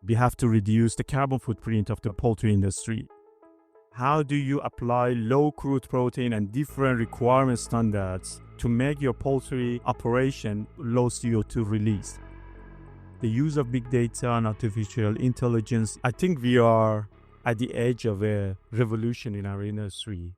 We have to reduce the carbon footprint of the poultry industry. How do you apply low crude protein and different requirement standards to make your poultry operation low CO2 release? The use of big data and artificial intelligence, I think we are at the edge of a revolution in our industry.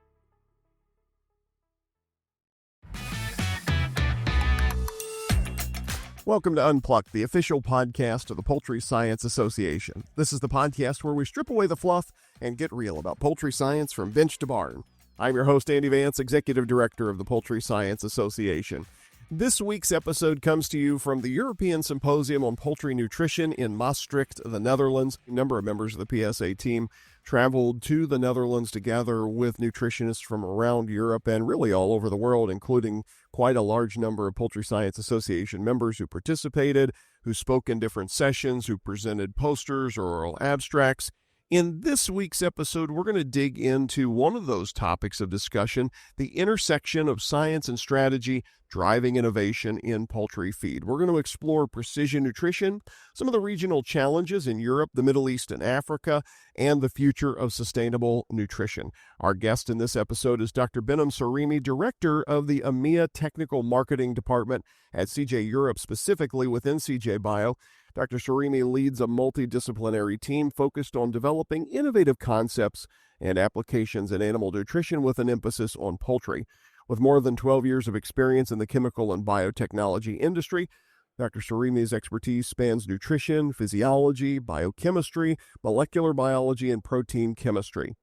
Welcome to Unplugged, the official podcast of the Poultry Science Association. This is the podcast where we strip away the fluff and get real about poultry science from bench to barn. I'm your host, Andy Vance, Executive Director of the Poultry Science Association. This week's episode comes to you from the European Symposium on Poultry Nutrition in Maastricht, the Netherlands. A number of members of the PSA team traveled to the Netherlands to gather with nutritionists from around Europe and really all over the world, including quite a large number of Poultry Science Association members who participated, who spoke in different sessions, who presented posters or oral abstracts. In this week's episode, we're going to dig into one of those topics of discussion, the intersection of science and strategy driving innovation in poultry feed. We're going to explore precision nutrition, some of the regional challenges in Europe, the Middle East, and Africa, and the future of sustainable nutrition. Our guest in this episode is Dr. Behnam Saremi, Director of the EMEA Technical Marketing Department at CJ Europe, specifically within CJ Bio. Dr. Saremi leads a multidisciplinary team focused on developing innovative concepts and applications in animal nutrition with an emphasis on poultry. With more than 12 years of experience in the chemical and biotechnology industry, Dr. Saremi's expertise spans nutrition, physiology, biochemistry, molecular biology, and protein chemistry.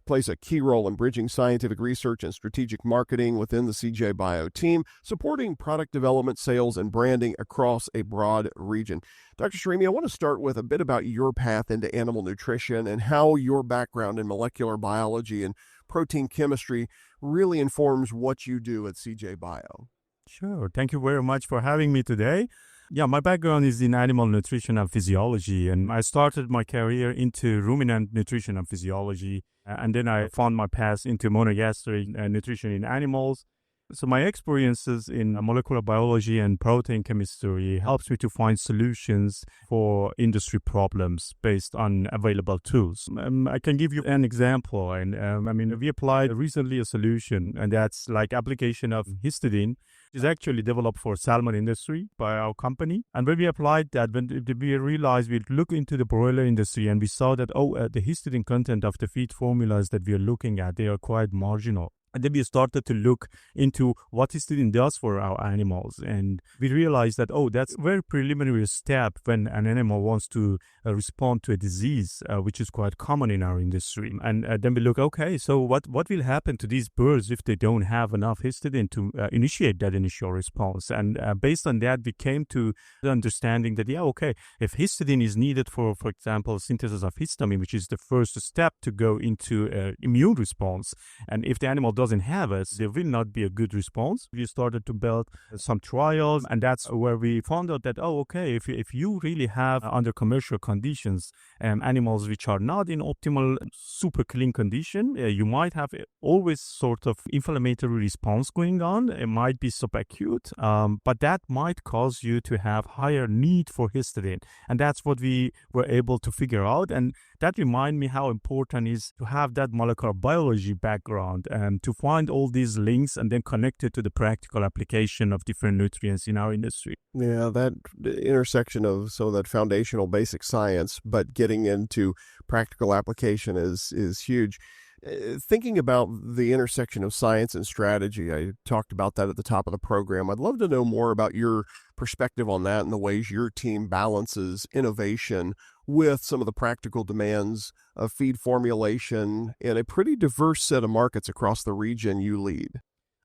Plays a key role in bridging scientific research and strategic marketing within the CJ Bio team, supporting product development, sales, and branding across a broad region. Dr. Saremi, I want to start with a bit about your path into animal nutrition and how your background in molecular biology and protein chemistry really informs what you do at CJ Bio. Sure. Thank you very much for having me today. Yeah, my background is in animal nutrition and physiology, and I started my career into ruminant nutrition and physiology, and then I found my path into monogastric nutrition in animals. So my experiences in molecular biology and protein chemistry helps me to find solutions for industry problems based on available tools. I can give you an example, and we applied recently a solution, and that's like application of histidine. Is actually developed for salmon industry by our company. And when we applied that, when we realized, we looked into the broiler industry and we saw that, the histidine content of the feed formulas that we are looking at, they are quite marginal. And then we started to look into what histidine does for our animals. And we realized that, that's a very preliminary step when an animal wants to respond to a disease, which is quite common in our industry. And then we look, so what will happen to these birds if they don't have enough histidine to initiate that initial response? And based on that, we came to the understanding that, if histidine is needed for example, synthesis of histamine, which is the first step to go into immune response, and if the animal doesn't have it, there will not be a good response. We started to build some trials, and that's where we found out that, if you really have under commercial conditions animals which are not in optimal, super clean condition, you might have always sort of inflammatory response going on. It might be subacute, but that might cause you to have higher need for histidine. And that's what we were able to figure out. And that reminded me how important it is to have that molecular biology background and to find all these links and then connect it to the practical application of different nutrients in our industry. Yeah, that intersection of some of that foundational basic science, but getting into practical application is huge. Thinking about the intersection of science and strategy, I talked about that at the top of the program. I'd love to know more about your perspective on that and the ways your team balances innovation with some of the practical demands of feed formulation in a pretty diverse set of markets across the region you lead.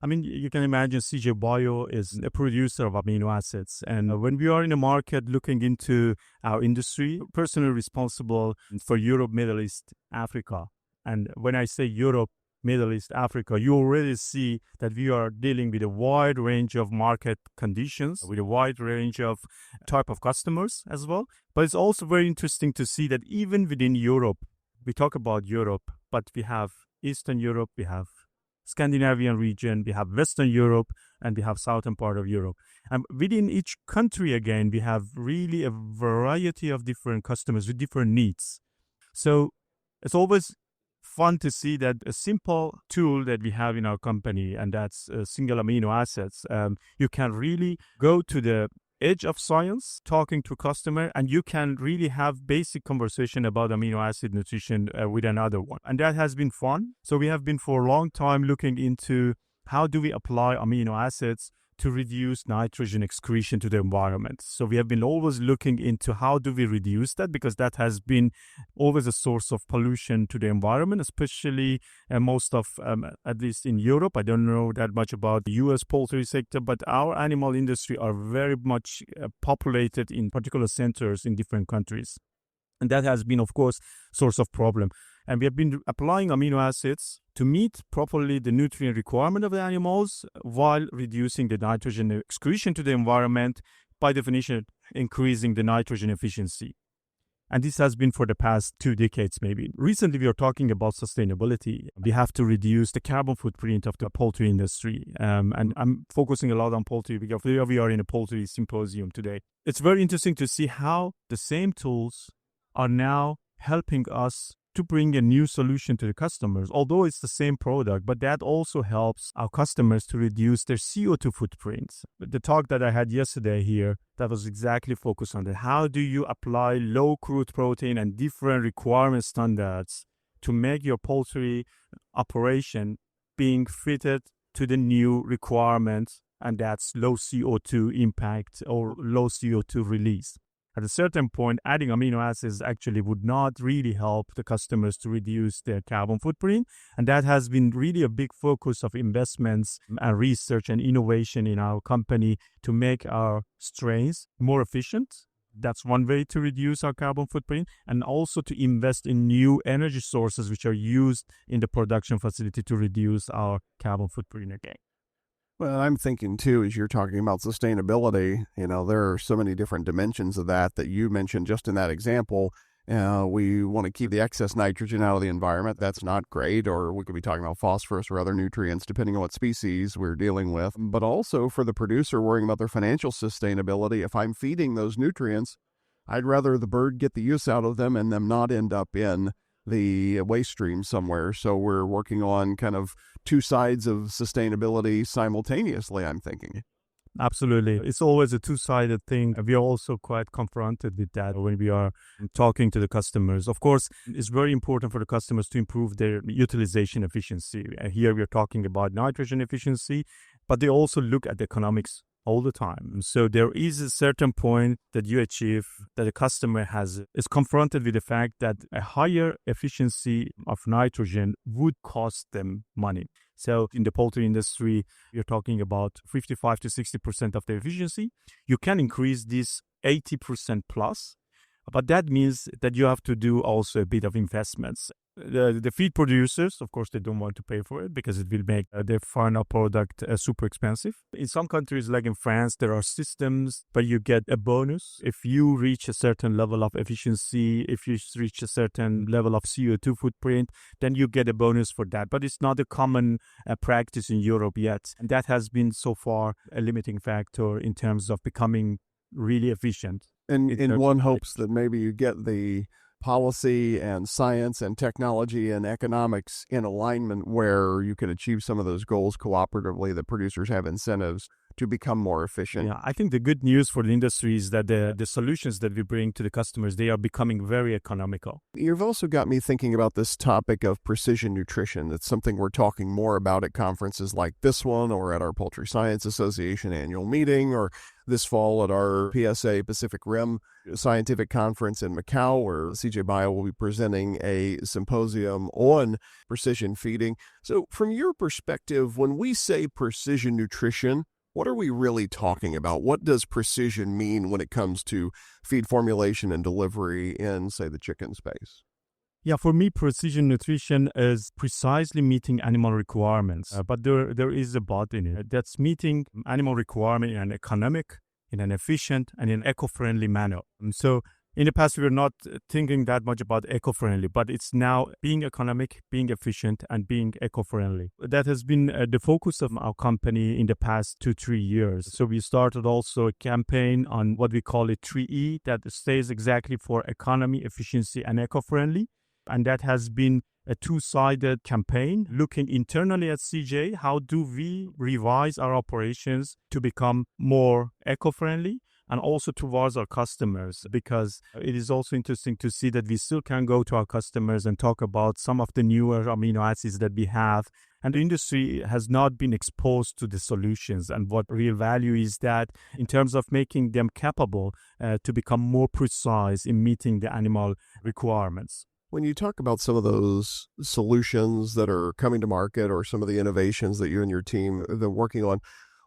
You can imagine CJ Bio is a producer of amino acids. And when we are in the market looking into our industry, personally responsible for Europe, Middle East, Africa. And when I say Europe, Middle East, Africa, you already see that we are dealing with a wide range of market conditions, with a wide range of type of customers as well. But it's also very interesting to see that even within Europe, we talk about Europe, but we have Eastern Europe, we have Scandinavian region, we have Western Europe, and we have southern part of Europe. And within each country, again, we have really a variety of different customers with different needs. So it's always fun to see that a simple tool that we have in our company, and that's single amino acids, you can really go to the edge of science talking to customer, and you can really have basic conversation about amino acid nutrition with another one, and that has been fun. So we have been for a long time looking into how do we apply amino acids to reduce nitrogen excretion to the environment. So we have been always looking into how do we reduce that, because that has been always a source of pollution to the environment, especially most of, at least in Europe. I don't know that much about the US poultry sector, but our animal industry are very much populated in particular centers in different countries. And that has been, of course, source of problem. And we have been applying amino acids to meet properly the nutrient requirement of the animals while reducing the nitrogen excretion to the environment, by definition, increasing the nitrogen efficiency. And this has been for the past 2 decades, maybe. Recently, we are talking about sustainability. We have to reduce the carbon footprint of the poultry industry. And I'm focusing a lot on poultry because we are in a poultry symposium today. It's very interesting to see how the same tools are now helping us to bring a new solution to the customers, although it's the same product, but that also helps our customers to reduce their CO2 footprints. The talk that I had yesterday here, that was exactly focused on that. How do you apply low crude protein and different requirement standards to make your poultry operation being fitted to the new requirements, and that's low CO2 impact or low CO2 release. At a certain point, adding amino acids actually would not really help the customers to reduce their carbon footprint. And that has been really a big focus of investments and research and innovation in our company to make our strains more efficient. That's one way to reduce our carbon footprint, and also to invest in new energy sources which are used in the production facility to reduce our carbon footprint again. Well, I'm thinking too, as you're talking about sustainability, there are so many different dimensions of that you mentioned just in that example. We want to keep the excess nitrogen out of the environment. That's not great. Or we could be talking about phosphorus or other nutrients, depending on what species we're dealing with. But also for the producer worrying about their financial sustainability, if I'm feeding those nutrients, I'd rather the bird get the use out of them and them not end up in the waste stream somewhere. So we're working on kind of 2 sides of sustainability simultaneously, I'm thinking. Absolutely. It's always a two-sided thing. We are also quite confronted with that when we are talking to the customers. Of course, it's very important for the customers to improve their utilization efficiency. Here we are talking about nitrogen efficiency, but they also look at the economics all the time. So there is a certain point that you achieve that a customer is confronted with the fact that a higher efficiency of nitrogen would cost them money. So in the poultry industry, you're talking about 55 to 60% of the efficiency. You can increase this 80% plus, but that means that you have to do also a bit of investments. The feed producers, of course, they don't want to pay for it because it will make their final product super expensive. In some countries, like in France, there are systems where you get a bonus. If you reach a certain level of efficiency, if you reach a certain level of CO2 footprint, then you get a bonus for that. But it's not a common practice in Europe yet. And that has been so far a limiting factor in terms of becoming really efficient. And one hopes that maybe you get the policy and science and technology and economics in alignment where you can achieve some of those goals cooperatively, that producers have incentives to become more efficient. Yeah, I think the good news for the industry is that the solutions that we bring to the customers, they are becoming very economical. You've also got me thinking about this topic of precision nutrition. It's something we're talking more about at conferences like this one, or at our Poultry Science Association annual meeting, or this fall at our PSA Pacific Rim Scientific Conference in Macau, where CJ Bio will be presenting a symposium on precision feeding. So from your perspective, when we say precision nutrition, what are we really talking about? What does precision mean when it comes to feed formulation and delivery in, say, the chicken space? Yeah, for me, precision nutrition is precisely meeting animal requirements. But there is a but in it. That's meeting animal requirement in an economic, in an efficient, and in an eco-friendly manner. So In the past, we were not thinking that much about eco-friendly, but it's now being economic, being efficient, and being eco-friendly. That has been the focus of our company in the past 2-3 years. So we started also a campaign on what we call it 3E, that stays exactly for economy, efficiency, and eco-friendly. And that has been a two-sided campaign looking internally at CJ. How do we revise our operations to become more eco-friendly? And also towards our customers, because it is also interesting to see that we still can go to our customers and talk about some of the newer amino acids that we have. And the industry has not been exposed to the solutions. And what real value is that in terms of making them capable to become more precise in meeting the animal requirements. When you talk about some of those solutions that are coming to market or some of the innovations that you and your team have been working on,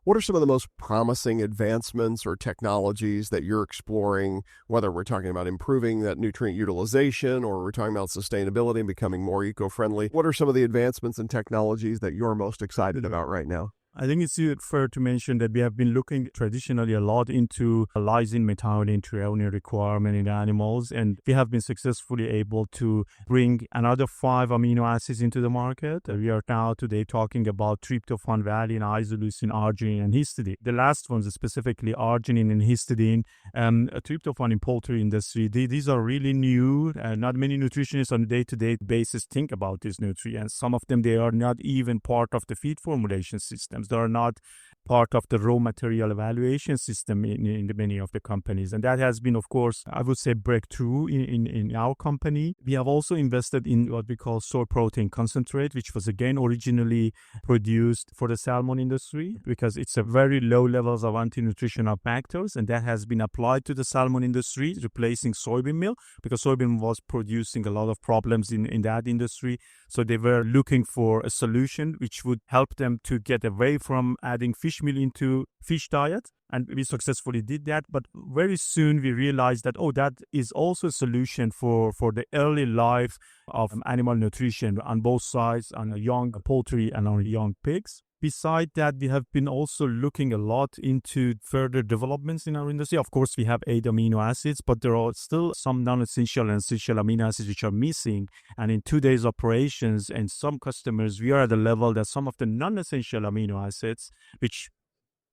what are some of the most promising advancements or technologies that you're exploring, whether we're talking about improving that nutrient utilization or we're talking about sustainability and becoming more eco-friendly? What are some of the advancements and technologies that you're most excited about right now? I think it's fair to mention that we have been looking traditionally a lot into lysine, methionine, threonine requirement in animals, and we have been successfully able to bring another 5 amino acids into the market. We are now today talking about tryptophan, valine, isoleucine, arginine, and histidine. The last ones, specifically arginine and histidine, tryptophan in poultry industry, these are really new. Not many nutritionists on a day-to-day basis think about these nutrients. Some of them, they are not even part of the feed formulation systems. They are not part of the raw material evaluation system in many of the companies. And that has been, of course, I would say, breakthrough in our company. We have also invested in what we call soy protein concentrate, which was again originally produced for the salmon industry because it's a very low levels of anti-nutritional factors, and that has been applied to the salmon industry, replacing soybean meal, because soybean was producing a lot of problems in that industry. So they were looking for a solution which would help them to get away from adding fish meal into fish diet, and we successfully did that. But very soon we realized that that is also a solution for the early life of animal nutrition on both sides, on young poultry and on young pigs. Beside that, we have been also looking a lot into further developments in our industry. Of course, we have 8 amino acids, but there are still some non-essential and essential amino acids which are missing. And in today's operations and some customers, we are at the level that some of the non-essential amino acids, which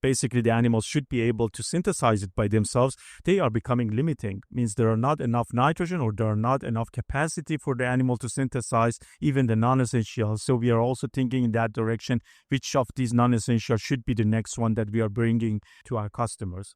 basically the animals should be able to synthesize it by themselves, they are becoming limiting. Means there are not enough nitrogen or there are not enough capacity for the animal to synthesize even the non-essentials. So we are also thinking in that direction, which of these non-essentials should be the next one that we are bringing to our customers.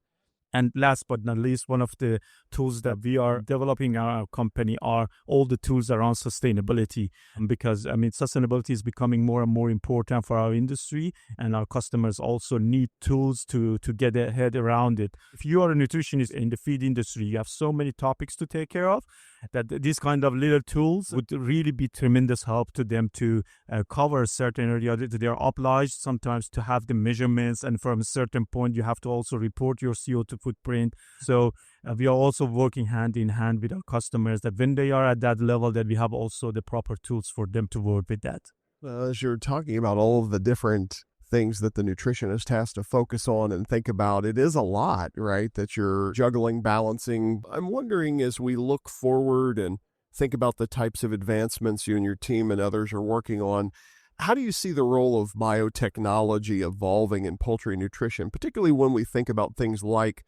And last but not least, one of the tools that we are developing in our company are all the tools around sustainability, because sustainability is becoming more and more important for our industry, and our customers also need tools to get their head around it. If you are a nutritionist in the feed industry, you have so many topics to take care of that these kind of little tools would really be tremendous help to them to cover a certain area. They are obliged sometimes to have the measurements, and from a certain point you have to also report your CO2 footprint. So we are also working hand in hand with our customers that when they are at that level, that we have also the proper tools for them to work with that. As you're talking about all of the different things that the nutritionist has to focus on and think about, it is a lot, right, that you're juggling, balancing. I'm wondering, as we look forward and think about the types of advancements you and your team and others are working on, how do you see the role of biotechnology evolving in poultry nutrition, particularly when we think about things like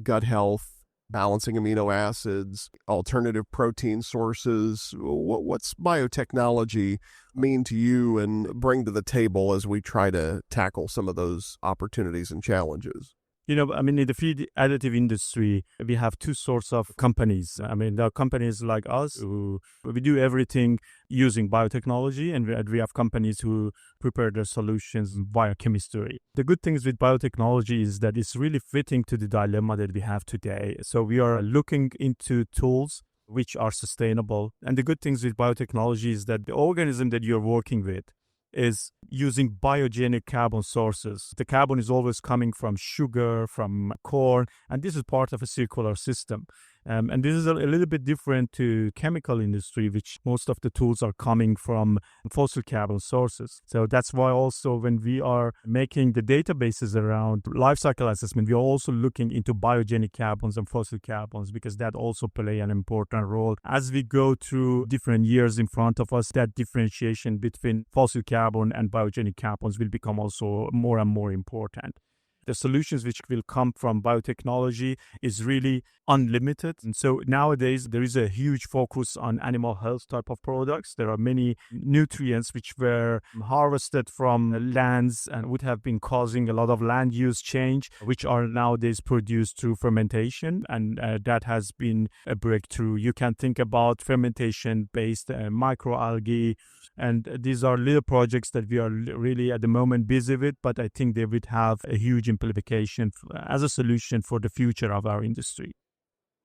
gut health, balancing amino acids, alternative protein sources? What's biotechnology mean to you and bring to the table as we try to tackle some of those opportunities and challenges? In the feed additive industry, we have 2 sorts of companies. There are companies like us who we do everything using biotechnology, and we have companies who prepare their solutions via chemistry. The good things with biotechnology is that it's really fitting to the dilemma that we have today. So we are looking into tools which are sustainable. And the good things with biotechnology is that the organism that you're working with is using biogenic carbon sources. The carbon is always coming from sugar, from corn, and this is part of a circular system. And this is a little bit different to chemical industry, which most of the tools are coming from fossil carbon sources. So that's why also when we are making the databases around life cycle assessment, we are also looking into biogenic carbons and fossil carbons, because that also play an important role. As we go through different years in front of us, that differentiation between fossil carbon and biogenic carbons will become also more and more important. The solutions which will come from biotechnology is really unlimited. And so nowadays, there is a huge focus on animal health type of products. There are many nutrients which were harvested from lands and would have been causing a lot of land use change, which are nowadays produced through fermentation. And that has been a breakthrough. You can think about fermentation-based microalgae. And these are little projects that we are really at the moment busy with, but I think they would have a huge implication as a solution for the future of our industry.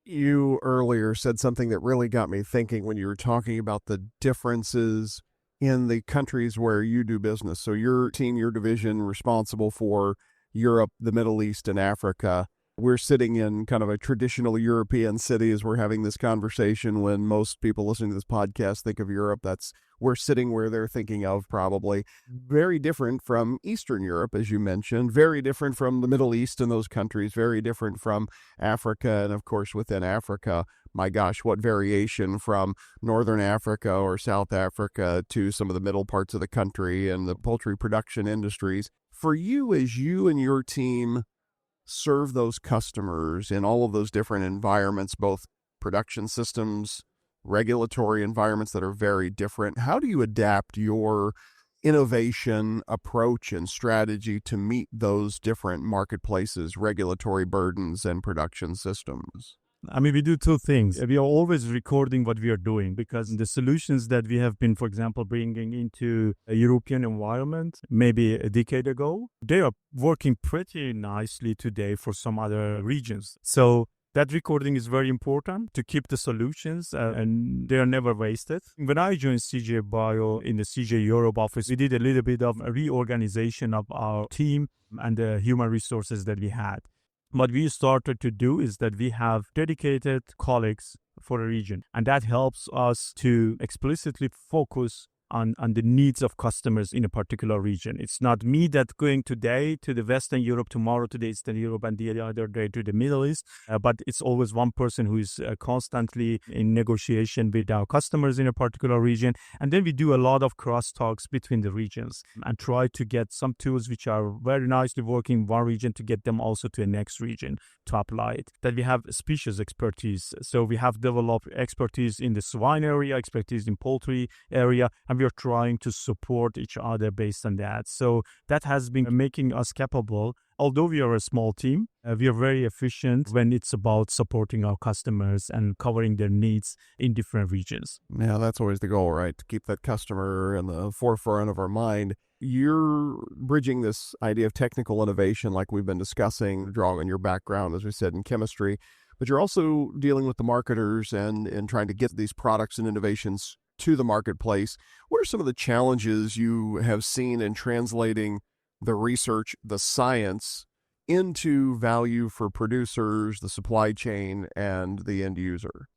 You earlier said something that really got me thinking when you were talking about the differences in the countries where you do business. So your team, your division responsible for Europe, the Middle East, and Africa. We're sitting in kind of a traditional European city as we're having this conversation. When most people listening to this podcast think of Europe, we're sitting where they're thinking of probably. Very different from Eastern Europe, as you mentioned, very different from the Middle East and those countries, very different from Africa. And of course, within Africa, my gosh, what variation from Northern Africa or South Africa to some of the middle parts of the country and the poultry production industries. For you, as you and your team serve those customers in all of those different environments, both production systems, regulatory environments that are very different, how do you adapt your innovation approach and strategy to meet those different marketplaces, regulatory burdens, and production systems? I mean, we do two things. We are always recording what we are doing, because the solutions that we have been, for example, bringing into a European environment maybe a decade ago, they are working pretty nicely today for some other regions. So that recording is very important to keep the solutions and they are never wasted. When I joined CJ Bio in the CJ Europe office, we did a little bit of a reorganization of our team and the human resources that we had. What we started to do is that we have dedicated colleagues for a region, and that helps us to explicitly focus on the needs of customers in a particular region. It's not me that's going today to the Western Europe, tomorrow to the Eastern Europe, and the other day to the Middle East, but it's always one person who is constantly in negotiation with our customers in a particular region. And then we do a lot of crosstalks between the regions and try to get some tools which are very nicely working in one region to get them also to the next region to apply it. That we have species expertise. So we have developed expertise in the swine area, expertise in poultry area, and we are trying to support each other based on that. So that has been making us capable. Although we are a small team, we are very efficient when it's about supporting our customers and covering their needs in different regions. Yeah, that's always the goal, right? To keep that customer in the forefront of our mind. You're bridging this idea of technical innovation like we've been discussing, drawing on your background, as we said, in chemistry, but you're also dealing with the marketers and trying to get these products and innovations to the marketplace. What are some of the challenges you have seen in translating the research, the science, into value for producers, the supply chain, and the end user?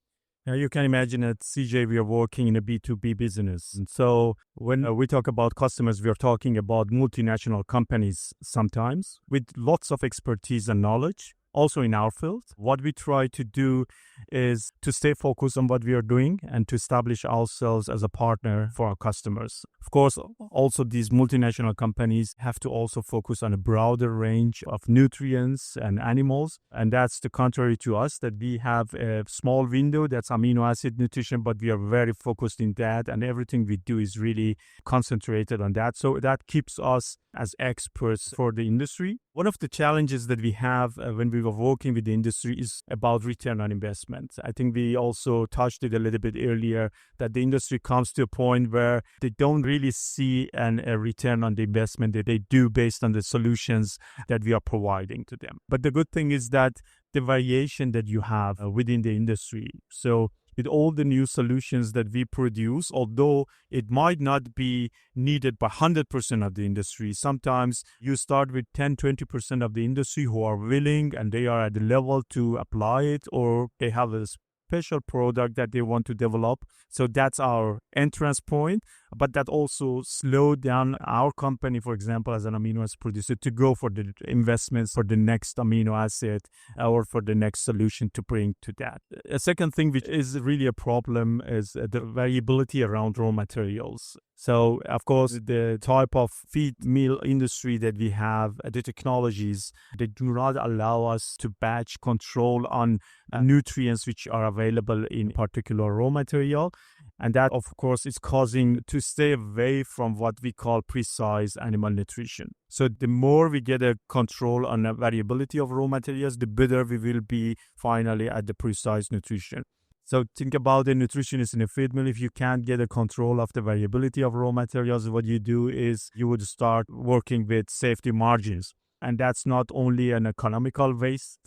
Now, you can imagine at CJ, we are working in a B2B business. And so when we talk about customers, we are talking about multinational companies sometimes with lots of expertise and knowledge. Also in our field, what we try to do is to stay focused on what we are doing and to establish ourselves as a partner for our customers. Of course, also these multinational companies have to also focus on a broader range of nutrients and animals. And that's the contrary to us, that we have a small window that's amino acid nutrition, but we are very focused in that. And everything we do is really concentrated on that. So that keeps us as experts for the industry. One of the challenges that we have when we were working with the industry is about return on investment. I think we also touched it a little bit earlier, that the industry comes to a point where they don't really see a return on the investment that they do based on the solutions that we are providing to them. But the good thing is that the variation that you have within the industry. So with all the new solutions that we produce, although it might not be needed by 100% of the industry. Sometimes you start with 10-20% of the industry who are willing and they are at the level to apply it, or they have a special product that they want to develop. So that's our entrance point. But that also slowed down our company, for example, as an amino acid producer, to go for the investments for the next amino acid or for the next solution to bring to that. A second thing which is really a problem is the variability around raw materials. So, of course, the type of feed meal industry that we have, the technologies, they do not allow us to batch control on nutrients which are available in particular raw material. And that, of course, is causing to stay away from what we call precise animal nutrition. So the more we get a control on the variability of raw materials, the better we will be finally at the precise nutrition. So think about the nutritionist in a feed mill. If you can't get a control of the variability of raw materials, what you do is you would start working with safety margins. And that's not only an economical waste.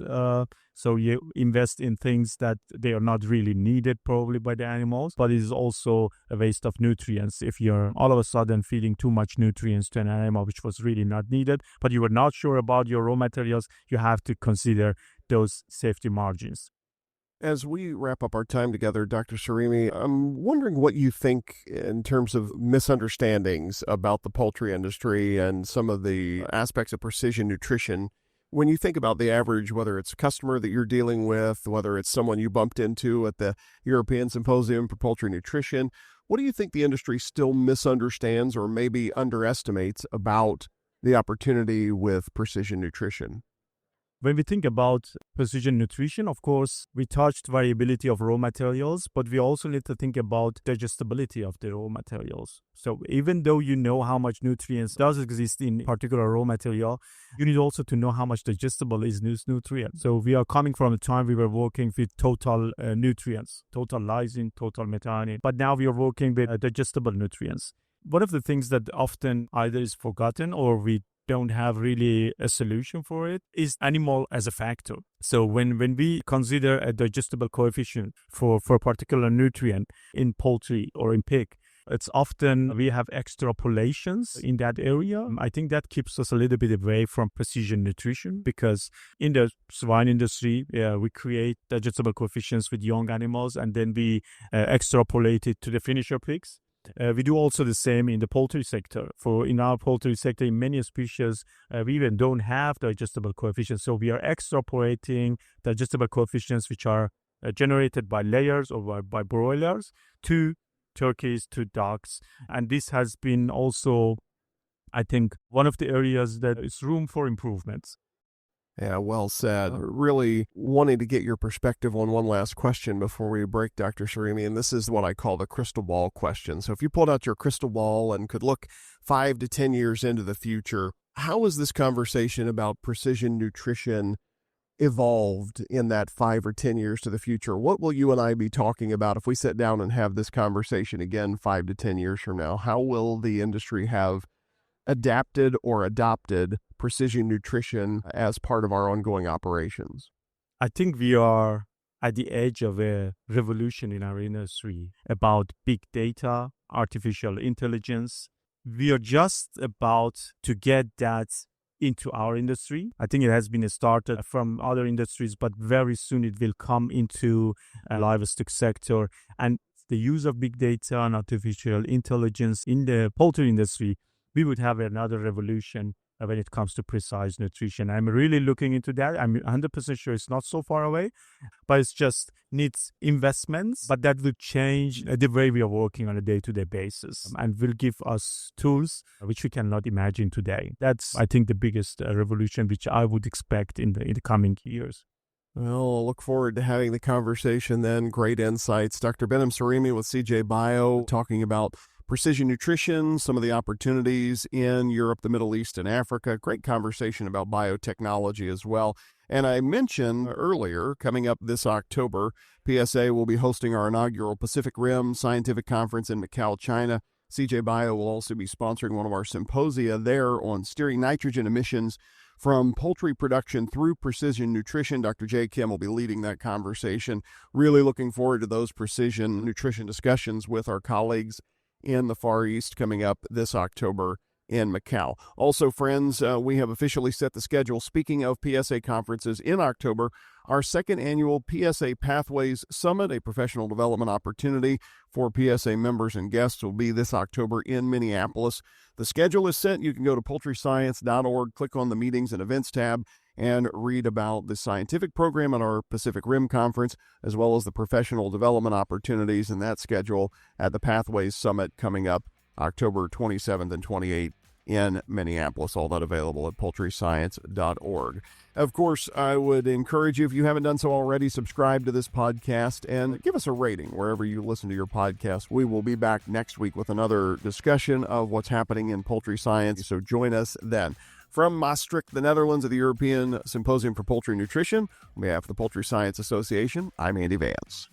So you invest in things that they are not really needed probably by the animals, but it is also a waste of nutrients. If you're all of a sudden feeding too much nutrients to an animal which was really not needed, but you were not sure about your raw materials, you have to consider those safety margins. As we wrap up our time together, Dr. Saremi, I'm wondering what you think in terms of misunderstandings about the poultry industry and some of the aspects of precision nutrition. When you think about the average, whether it's a customer that you're dealing with, whether it's someone you bumped into at the European Symposium for Poultry Nutrition, what do you think the industry still misunderstands or maybe underestimates about the opportunity with precision nutrition? When we think about precision nutrition, of course, we touched variability of raw materials, but we also need to think about digestibility of the raw materials. So even though you know how much nutrients does exist in particular raw material, you need also to know how much digestible is these nutrients. So we are coming from a time we were working with total nutrients, total lysine, total methionine, but now we are working with digestible nutrients. One of the things that often either is forgotten or we don't have really a solution for it is animal as a factor. So when we consider a digestible coefficient for a particular nutrient in poultry or in pig, it's often we have extrapolations in that area. I think that keeps us a little bit away from precision nutrition, because in the swine industry, we create digestible coefficients with young animals and then we extrapolate it to the finisher pigs. We do also the same in the poultry sector. In our poultry sector, in many species, we even don't have digestible coefficients. So we are extrapolating digestible coefficients which are generated by layers or by broilers to turkeys, to ducks. And this has been also, I think, one of the areas that is room for improvements. Yeah, well said. Really wanting to get your perspective on one last question before we break, Dr. Saremi, and this is what I call the crystal ball question. So if you pulled out your crystal ball and could look 5 to 10 years into the future, how has this conversation about precision nutrition evolved in that 5 or 10 years to the future? What will you and I be talking about if we sit down and have this conversation again 5 to 10 years from now? How will the industry have adapted or adopted precision nutrition as part of our ongoing operations? I think we are at the edge of a revolution in our industry about big data, artificial intelligence. We are just about to get that into our industry. I think it has been started from other industries, but very soon it will come into a livestock sector. And the use of big data and artificial intelligence in the poultry industry, we would have another revolution when it comes to precise nutrition. I'm really looking into that. I'm 100% sure it's not so far away, but it just needs investments. But that will change the way we are working on a day-to-day basis and will give us tools which we cannot imagine today. That's, I think, the biggest revolution which I would expect in the coming years. Well, I'll look forward to having the conversation then. Great insights. Dr. Behnam Saremi with CJ Bio talking about precision nutrition, some of the opportunities in Europe, the Middle East, and Africa. Great conversation about biotechnology as well. And I mentioned earlier, coming up this October, PSA will be hosting our inaugural Pacific Rim Scientific Conference in Macau, China. CJ Bio will also be sponsoring one of our symposia there on steering nitrogen emissions From poultry production through precision nutrition. Dr. J. Kim will be leading that conversation. Really looking forward to those precision nutrition discussions with our colleagues in the Far East coming up this October in Macau. Also, friends, we have officially set the schedule. Speaking of PSA conferences in October, our second annual PSA Pathways Summit, a professional development opportunity for PSA members and guests, will be this October in Minneapolis. The schedule is set. You can go to poultryscience.org, click on the Meetings and Events tab, and read about the scientific program at our Pacific Rim Conference, as well as the professional development opportunities in that schedule at the Pathways Summit coming up October 27th and 28th in Minneapolis. All that available at poultryscience.org. Of course, I would encourage you, if you haven't done so already, subscribe to this podcast and give us a rating wherever you listen to your podcast. We will be back next week with another discussion of what's happening in poultry science, so join us then. From Maastricht, the Netherlands, of the European Symposium for Poultry Nutrition, on behalf of the Poultry Science Association, I'm Andy Vance.